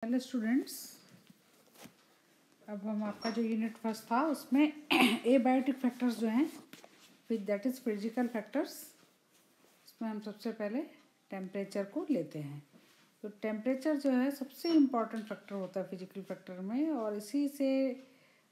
Hello students, अब हम आपका जो यूनिट फर्स्ट था उसमें एबायोटिक फैक्टर्स जो हैं दैट इज़ फिजिकल फैक्टर्स, उसमें हम सबसे पहले टेम्परेचर को लेते हैं। तो टेम्परेचर जो है सबसे इम्पॉर्टेंट फैक्टर होता है फिजिकल फैक्टर में, और इसी से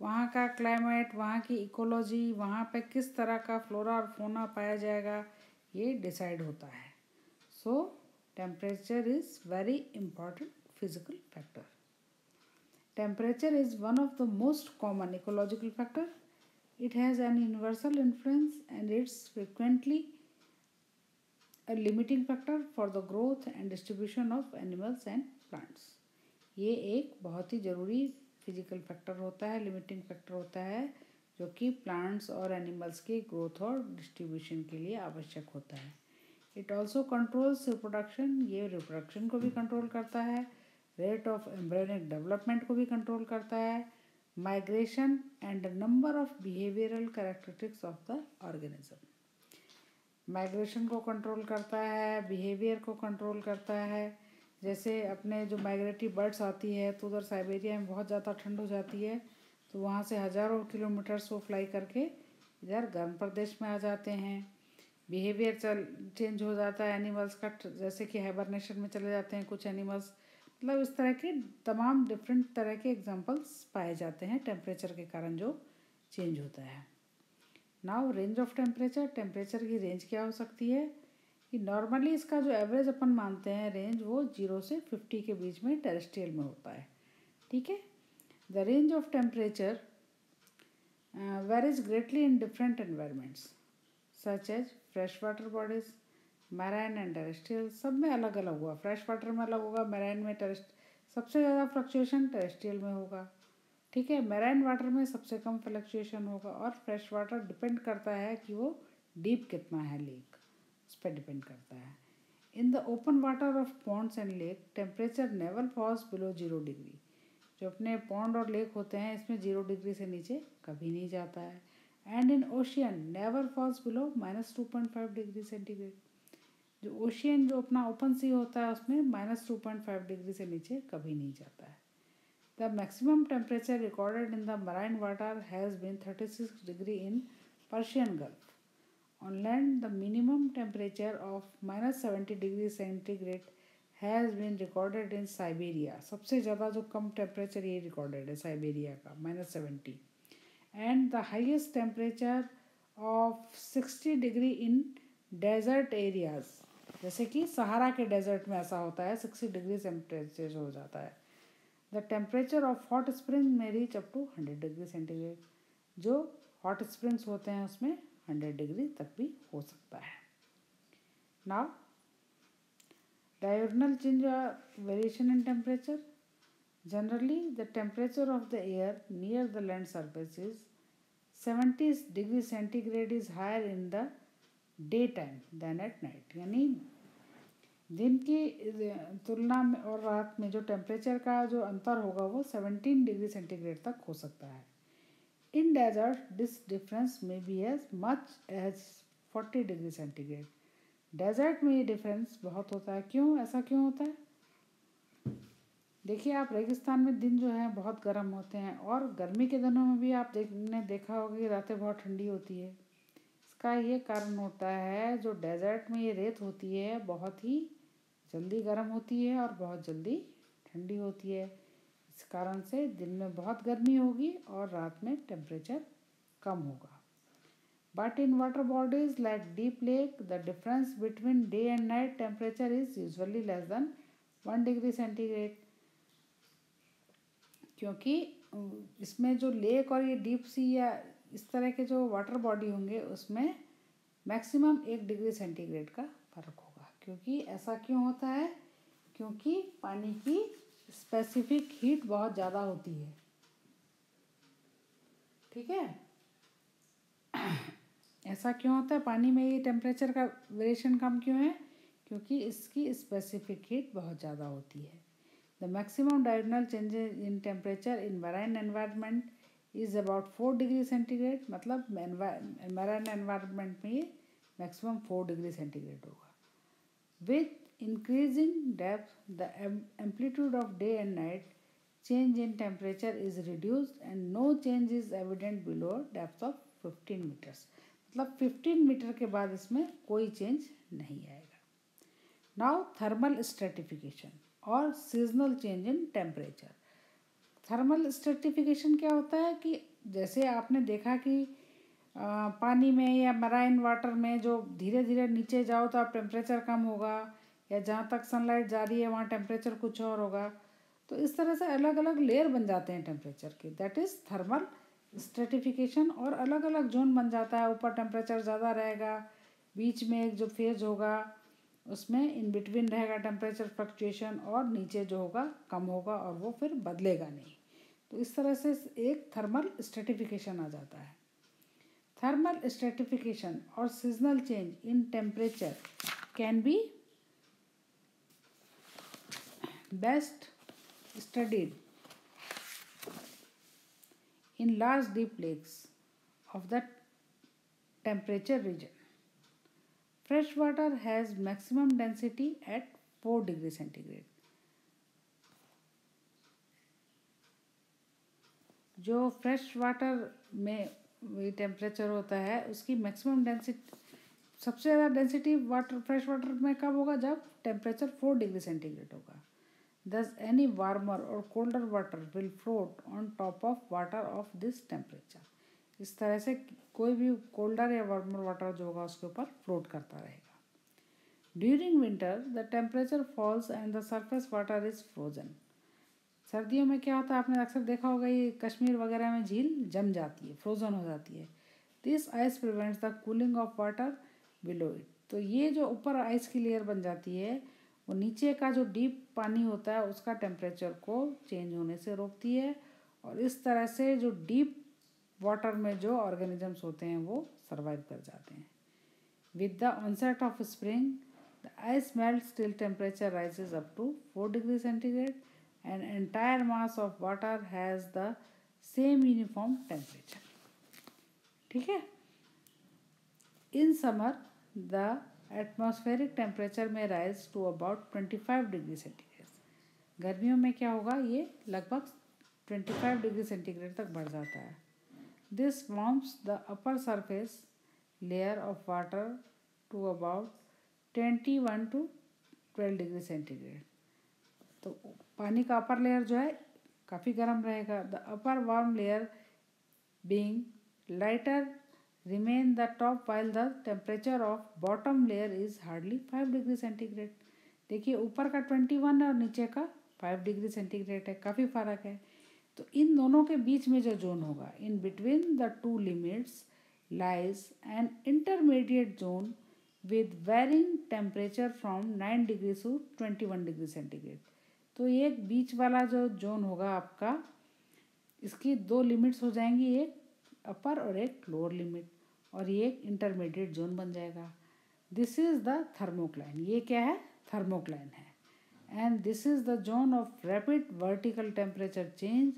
वहाँ का क्लाइमेट, वहाँ की इकोलॉजी, वहाँ पे किस तरह का फ्लोरा और फोना पाया जाएगा, ये डिसाइड होता है। सो temperature is very important physical factor. Temperature is one of the most common ecological factor. It has an universal influence and it's frequently a limiting factor for the growth and distribution of animals and plants. ये एक बहुत ही ज़रूरी physical factor होता है, limiting factor होता है, जो कि प्लांट्स और एनिमल्स की ग्रोथ और डिस्ट्रीब्यूशन के लिए आवश्यक होता है। इट ऑल्सो कंट्रोल्स रिप्रोडक्शन, ये रिप्रोडक्शन को भी कंट्रोल करता है, रेट ऑफ एम्ब्रियोनिक डेवलपमेंट को भी कंट्रोल करता है, migration and number of behavioural characteristics of the organism. Migration को कंट्रोल करता है, बिहेवियर को कंट्रोल करता है। जैसे अपने जो माइग्रेटरी बर्ड्स आती है तो उधर साइबेरिया में बहुत ज़्यादा ठंड हो जाती है, तो वहाँ से हज़ारों किलोमीटर्स वो फ्लाई करके इधर गर्म प्रदेश में आ जाते हैं। बिहेवियर चेंज हो जाता है एनिमल्स का, जैसे कि हाइबरनेशन में चले जाते हैं कुछ एनिमल्स। मतलब इस तरह के तमाम डिफरेंट तरह के एग्जांपल्स पाए जाते हैं टेम्परेचर के कारण जो चेंज होता है। Now range of temperature, temperature की रेंज क्या हो सकती है कि नॉर्मली इसका जो एवरेज अपन मानते हैं रेंज, वो 0 से 50 के बीच में टेरेस्ट्रियल में होता है। ठीक है। The range of temperature varies greatly in different environments such as fresh water bodies, marine and terrestrial. सब में अलग अलग हुआ, फ्रेश वाटर में अलग होगा, मैराइन में सबसे ज़्यादा फ्लक्चुएशन टेरेस्ट्रियल में होगा। ठीक है। मैराइन वाटर में सबसे कम फ्लक्चुएशन होगा, और फ्रेश वाटर डिपेंड करता है कि वो डीप कितना है लेक, उस पर डिपेंड करता है। In the open water of ponds and lake temperature never falls below 0 degree. जो अपने पॉन्ड और लेक होते हैं इसमें 0 डिग्री से नीचे कभी नहीं जाता है। And in ocean never falls below -2.5 degree centigrade. जो ओशियन, जो अपना ओपन सी होता है, उसमें -2.5 डिग्री से नीचे कभी नहीं जाता है। The maximum temperature recorded in the marine water has been 36 degree in Persian Gulf. On land the minimum temperature of -70 degree centigrade has been recorded in Siberia. सबसे ज़्यादा जो कम टेम्परेचर ये रिकॉर्डेड है साइबेरिया का, -70। And the highest temperature of 60 degree in desert areas, जैसे कि सहारा के डेजर्ट में ऐसा होता है, 60 डिग्री टेम्परेचर हो जाता है। The temperature of hot spring में reach up to 100 degree centigrade. जो हॉट स्प्रिंग्स होते हैं उसमें 100 डिग्री तक भी हो सकता है। Now diagonal change variation in temperature. Generally the temperature of the air near the land surface is 70 degree centigrade is higher in the day time than at night. यानी दिन की तुलना में और रात में जो टेम्परेचर का जो अंतर होगा वो 17 डिग्री सेंटीग्रेड तक हो सकता है। In desert this difference may be as much as 40 degree centigrade. Desert में ये डिफरेंस बहुत होता है। क्यों, ऐसा क्यों होता है? देखिए, आप रेगिस्तान में दिन जो है बहुत गर्म होते हैं, और गर्मी के दिनों में भी आप देखा होगा कि रातें बहुत ठंडी होती है। इसका ये कारण होता है, जो डेजर्ट में ये रेत होती है बहुत ही जल्दी गर्म होती है और बहुत जल्दी ठंडी होती है। इस कारण से दिन में बहुत गर्मी होगी और रात में टेम्परेचर कम होगा। But in water bodies like deep lake the difference between day and night temperature is usually less than 1 degree centigrade. क्योंकि इसमें जो लेक और ये डीप सी या इस तरह के जो वाटर बॉडी होंगे उसमें मैक्सिमम 1 डिग्री सेंटीग्रेड का फर्क होगा। क्योंकि ऐसा क्यों होता है? क्योंकि पानी की स्पेसिफिक हीट बहुत ज़्यादा होती है। ठीक है। ऐसा क्यों होता है? पानी में ये टेम्परेचर का वेरिएशन कम क्यों है? क्योंकि इसकी स्पेसिफिक हीट बहुत ज़्यादा होती है। The maximum diagonal changes in temperature in marine environment is about 4 degree centigrade. मतलब मैराइन एनवायरनमेंट में ये मैक्सिमम 4 डिग्री सेंटीग्रेड होगा। With increasing depth, the amplitude of day and night change in temperature is reduced and no change is evident below depth of 15 meters. मतलब 15 metre के बाद इसमें कोई change नहीं आएगा. नाउ थर्मल स्ट्रेटिफिकेशन और seasonal change in temperature. Thermal stratification क्या होता है कि जैसे आपने देखा कि पानी में या मराइन वाटर में जो धीरे धीरे नीचे जाओ तो आप टेम्परेचर कम होगा, या जहाँ तक सनलाइट जा रही है वहाँ टेम्परेचर कुछ और होगा. तो इस तरह से अलग अलग लेयर बन जाते हैं टेम्परेचर के. That is thermal stratification. और अलग अलग जोन बन जाता है. ऊपर टेम्परेचर ज़्यादा रहेगा, बीच में एक जो फेज होगा उसमें इन बिटवीन रहेगा टेम्परेचर फ्लक्चुएशन, और नीचे जो होगा कम होगा और वो फिर बदलेगा नहीं. तो इस तरह से एक थर्मल स्ट्रेटिफिकेशन आ जाता है. थर्मल स्ट्रेटिफिकेशन और seasonal change in temperature can be best studied in large deep lakes of the temperature region. Fresh water has maximum density at 4 degree centigrade. जो फ्रेश वाटर में टेम्परेचर होता है उसकी maximum density, सबसे ज़्यादा density water fresh water में कब होगा? जब टेम्परेचर 4 डिग्री सेंटीग्रेड होगा. Thus, any warmer or colder water will float on top of water of this temperature. इस तरह से कोई भी कोल्डर या वार्मर वाटर जो होगा उसके ऊपर फ्लोट करता रहेगा. During winter, the temperature falls and the surface water is frozen. सर्दियों में क्या होता है, आपने अक्सर देखा होगा, ये कश्मीर वगैरह में झील जम जाती है, फ्रोजन हो जाती है. This ice prevents the cooling of water below it. तो ये जो ऊपर आइस की लेयर बन जाती है वो नीचे का जो डीप पानी होता है उसका टेम्परेचर को चेंज होने से रोकती है. और इस तरह से जो डीप वाटर में जो ऑर्गेनिजम्स होते हैं वो सर्वाइव कर जाते हैं. With the onset of spring the ice melts till temperature rises up to 4 degree centigrade and entire mass of water has the same uniform temperature. ठीक है. In summer the atmospheric temperature में rise to about 25 degree centigrade. गर्मियों में क्या होगा, ये लगभग 25 degree centigrade तक बढ़ जाता है. This warms the upper surface layer of water to about 21 to 12 degree centigrade. तो पानी का अपर लेयर जो है काफ़ी गर्म रहेगा. The upper warm layer being lighter remain the top while the temperature of bottom layer is hardly 5 degree centigrade. देखिए ऊपर का 21 है और नीचे का 5 डिग्री सेंटीग्रेड है, काफ़ी फर्क है. तो इन दोनों के बीच में जो जोन होगा, in between the two limits lies an intermediate zone with varying temperature from 9 degree to 21 degree centigrade. तो ये एक बीच वाला जो जोन होगा आपका, इसकी दो लिमिट्स हो जाएंगी, एक अपर और एक लोअर लिमिट, और ये एक इंटरमीडिएट जोन बन जाएगा. This is the thermocline. ये क्या है? थर्मोक्लाइन है. And this is the zone of rapid vertical temperature change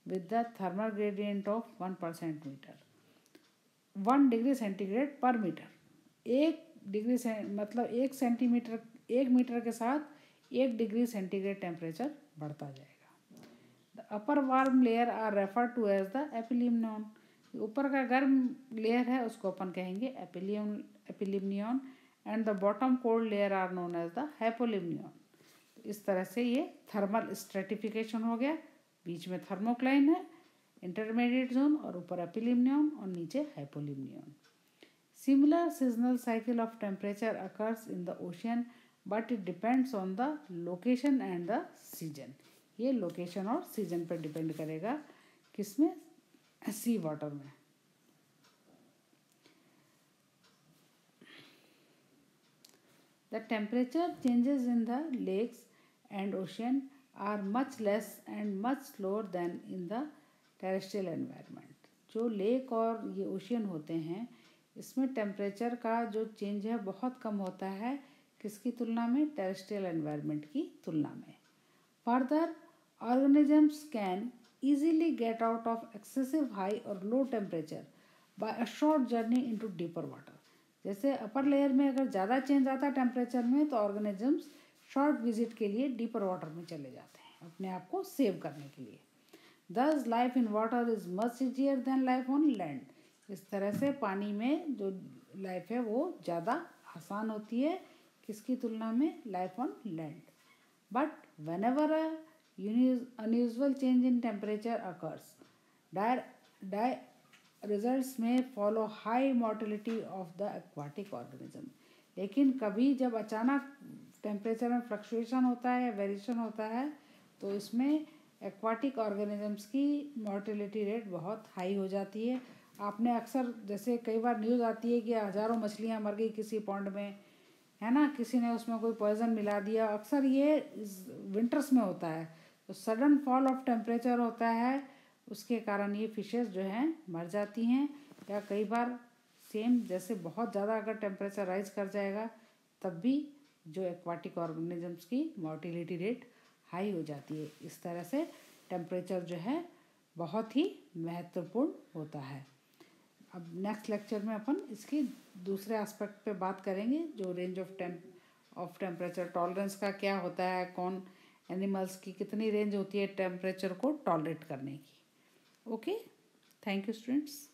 with the thermal gradient of 1% metre 1 degree centigrade per metre. 1 degree से मतलब 1 सेंटीमीटर 1 मीटर के साथ 1 डिग्री सेंटीग्रेड टेम्परेचर बढ़ता जाएगा. The upper warm layer are refer to as the epilimnion. ऊपर का गर्म layer है उसको अपन कहेंगे epilimnion, and the bottom cold layer are known as the hypolimnion. इस तरह से ये थर्मल स्ट्रेटिफिकेशन हो गया. बीच में थर्मोक्लाइन है, इंटरमीडिएट जोन, और ऊपर एपिलिम्नियन और नीचे hypolimnion. Similar seasonal cycle of temperature occurs in the ocean but it depends on the location and the season. ये लोकेशन और सीजन पर डिपेंड करेगा. किसमें? सी वाटर में. The temperature changes in the lakes and ocean are much less and much slower than in the terrestrial environment. जो lake और ये ocean होते हैं इसमें टेम्परेचर का जो चेंज है बहुत कम होता है. किसकी तुलना में? टेरेस्ट्रियल एनवायरनमेंट की तुलना में. Further organisms can easily get out of excessive high or low temperature by a short journey into deeper water. जैसे अपर लेयर में अगर ज़्यादा चेंज आता है टेम्परेचर में तो ऑर्गेनिजम्स शॉर्ट विजिट के लिए डीपर वाटर में चले जाते हैं अपने आप को सेव करने के लिए। Thus life in water is much easier than life on land. इस तरह से पानी में जो लाइफ है वो ज़्यादा आसान होती है किसकी तुलना में, life on land. But whenever unusual change in temperature occurs, dire results may follow high mortality of the aquatic organism. लेकिन कभी जब अचानक टेम्परेचर में फ्लक्चुएशन होता है या वेरिएशन होता है तो इसमें एक्वाटिक ऑर्गेनिजम्स की मॉर्टिलिटी रेट बहुत हाई हो जाती है। आपने अक्सर जैसे कई बार न्यूज़ आती है कि हज़ारों मछलियाँ मर गई किसी पॉन्ड में, है ना, किसी ने उसमें कोई पॉइजन मिला दिया। अक्सर ये विंटर्स में होता है, तो सडन फॉल ऑफ टेम्परेचर होता है, उसके कारण ये फिशेस जो हैं मर जाती हैं। या कई बार सेम जैसे बहुत ज़्यादा अगर टेम्परेचर राइज कर जाएगा तब भी जो एक्वाटिक ऑर्गेनिजम्स की मॉर्टिलिटी रेट हाई हो जाती है। इस तरह से टेम्परेचर जो है बहुत ही महत्वपूर्ण होता है। अब नेक्स्ट लेक्चर में अपन इसकी दूसरे एस्पेक्ट पे बात करेंगे, जो रेंज ऑफ टेम्परेचर टॉलरेंस का क्या होता है, कौन एनिमल्स की कितनी रेंज होती है टेम्परेचर को टॉलरेट करने की। Okay, thank you students.